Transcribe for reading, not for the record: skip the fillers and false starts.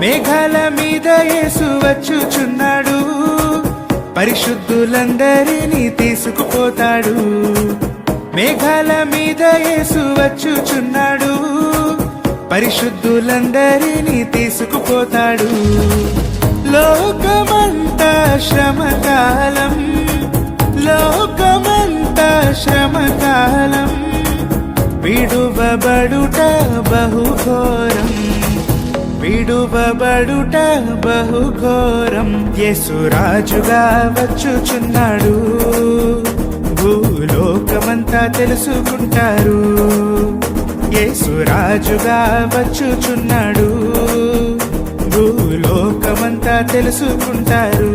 మేఘాల మీద యేసు వచ్చుచున్నాడు, పరిశుద్ధులందరినీ తీసుకుపోతాడు. మేఘాల మీద యేసు వచ్చుచున్నాడు, పరిశుద్ధులందరినీ తీసుకుపోతాడు. లోకమంతా శ్రమకాలం, లోకమంతా శ్రమకాలం, విడువబడుట బహుఘోరం, విడువబడుట బహుఘోరం. యేసు రాజుగా వచ్చుచున్నాడు, భూలోకమంతా తెలుసుకుంటారు. యేసు రాజుగా వచ్చుచున్నాడు, భూలోకమంతా తెలుసుకుంటారు.